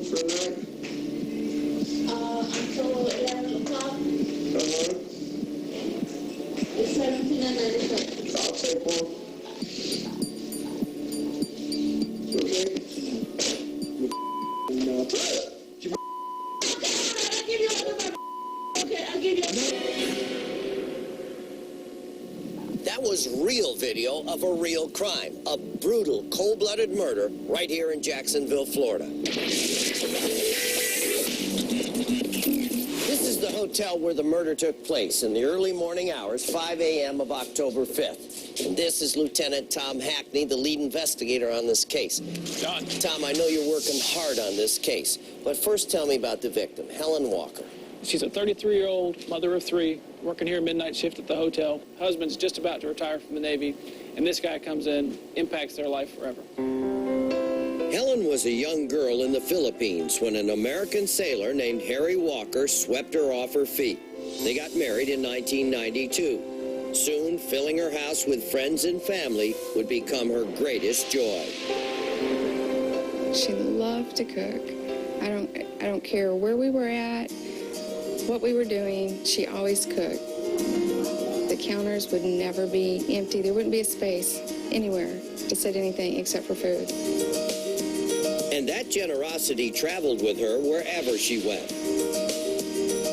for a night? Until 11 o'clock. It's 17.96. I'll take one. Okay? No. I'll give you another. Okay, I'll give you. That was real video of a real crime, a brutal, cold-blooded murder right here in Jacksonville, Florida. This is the hotel where the murder took place in the early morning hours, 5 a.m. of October 5th. And this is Lieutenant Tom Hackney, the lead investigator on this case. John. Tom, I know you're working hard on this case, but first tell me about the victim, Helen Walker. She's a 33-year-old mother of 3, working here midnight shift at the hotel. Husband's just about to retire from the Navy, and this guy comes in, impacts their life forever. Helen was a young girl in the Philippines when an American sailor named Harry Walker swept her off her feet. They got married in 1992. Soon, filling her house with friends and family would become her greatest joy. She loved to cook. I don't care where we were at, what we were doing, she always cooked. The counters would never be empty. There wouldn't be a space anywhere to set anything except for food. And that generosity traveled with her wherever she went.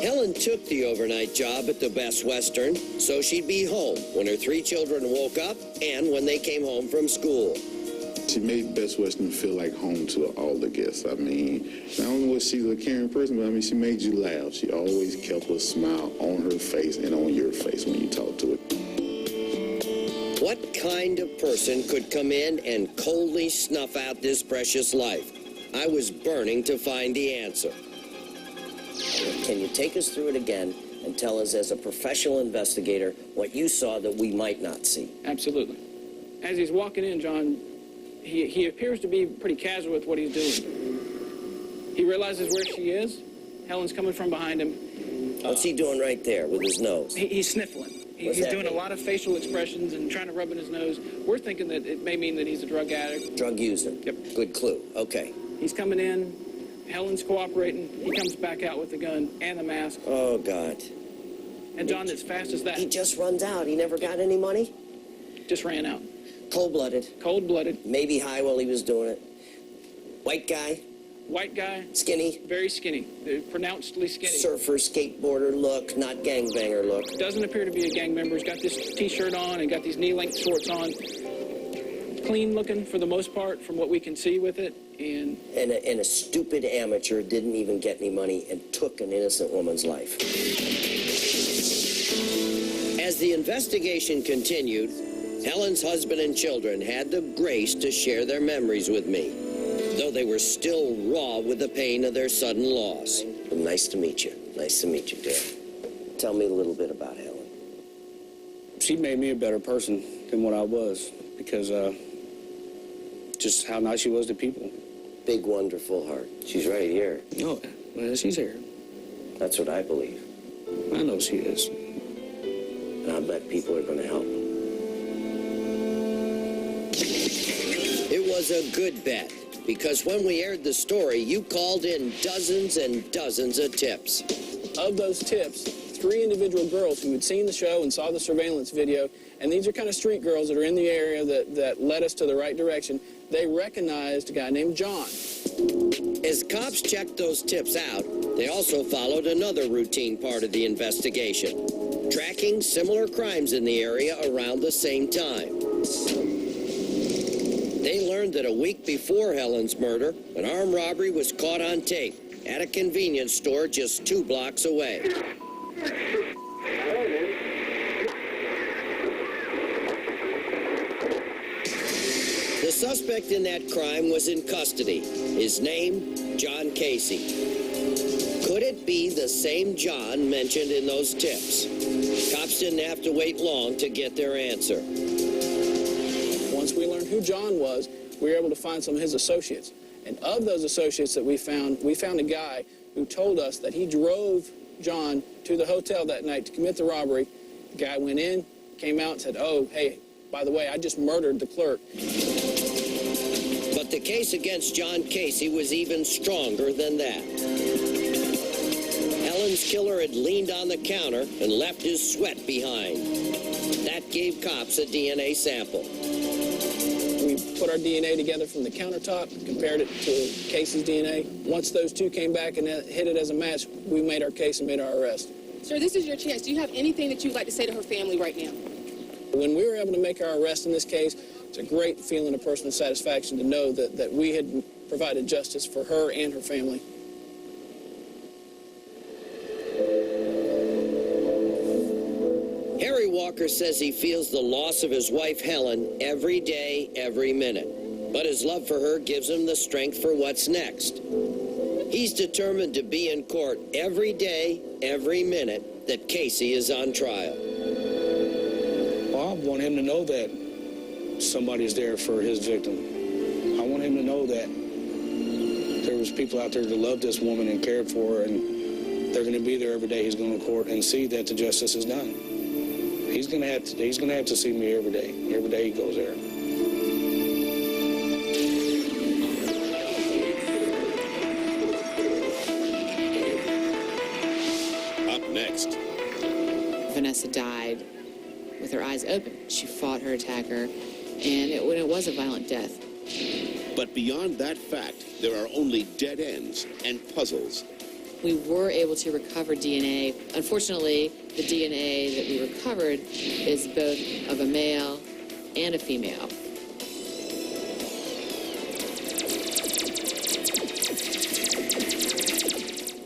Helen took the overnight job at the Best Western, so she'd be home when her 3 children woke up and when they came home from school. She made Best Western feel like home to all the guests. I mean, I don't know if she's a caring person, but I mean, she made you laugh. She always kept a smile on her face and on your face when you talked to her. What kind of person could come in and coldly snuff out this precious life? I was burning to find the answer. Can you take us through it again and tell us, as a professional investigator, what you saw that we might not see? Absolutely. As he's walking in, John, he appears to be pretty casual with what he's doing. He realizes where she is. Helen's coming from behind him. What's he doing right there with his nose? He's sniffling. He's doing a lot of facial expressions and trying to rub in his nose. We're thinking that it may mean that he's a drug addict. Drug user. Yep. Good clue. Okay. He's coming in. Helen's cooperating. He comes back out with the gun and the mask. Oh, God. And John, as fast as that, He just runs out. He never got any money? just ran out. Cold-blooded. Cold-blooded. Maybe high while he was doing it. White guy. White guy. Skinny. Very skinny. Pronouncedly skinny. Surfer, skateboarder look, not gangbanger look. Doesn't appear to be a gang member. He's got this T-shirt on and got these knee-length shorts on. Clean looking for the most part from what we can see with it. And a stupid amateur didn't even get any money and took an innocent woman's life. As the investigation continued, Helen's husband and children had the grace to share their memories with me, though they were still raw with the pain of their sudden loss. Well, nice to meet you. Nice to meet you, dear. Tell me a little bit about Helen. She made me a better person than what I was because just how nice she was to people. Big, wonderful heart. She's right here. Oh, well, she's here. That's what I believe. I know she is. And I bet people are going to help. It was a good bet, because when we aired the story, you called in dozens and dozens of tips. Of those tips, 3 individual girls who had seen the show and saw the surveillance video, and these are kind of street girls that are in the area that led us to the right direction, they recognized a guy named John. As cops checked those tips out, they also followed another routine part of the investigation, tracking similar crimes in the area around the same time. They learned that a week before Helen's murder, an armed robbery was caught on tape at a convenience store just 2 blocks away. The suspect in that crime was in custody. His name, John Casey. Could it be the same John mentioned in those tips? Cops didn't have to wait long to get their answer. Once we learned who John was, we were able to find some of his associates. And of those associates that we found a guy who told us that he drove John to the hotel that night to commit the robbery. The guy went in, came out and said, "Oh, hey, by the way, I just murdered the clerk." But the case against John Casey was even stronger than that. Helen's killer had leaned on the counter and left his sweat behind. That gave cops a DNA sample. We put our DNA together from the countertop, compared it to Casey's DNA. Once those two came back and hit it as a match, we made our case and made our arrest. Sir, this is your chance. Do you have anything that you'd like to say to her family right now? When we were able to make our arrest in this case, it's a great feeling of personal satisfaction to know that we had provided justice for her and her family. Harry Walker says he feels the loss of his wife Helen every day, every minute. But his love for her gives him the strength for what's next. He's determined to be in court every day, every minute that Casey is on trial. Well, I want him to know that somebody's there for his victim. I want him to know that there was people out there that loved this woman and cared for her, and they're going to be there every day. He's going to court and see that the justice is done. He's going to have to see me every day. Every day he goes there. Up next. Vanessa died with her eyes open. She fought her attacker, and it was a violent death. But beyond that fact, there are only dead ends and puzzles. We were able to recover DNA. Unfortunately, the DNA that we recovered is both of a male and a female.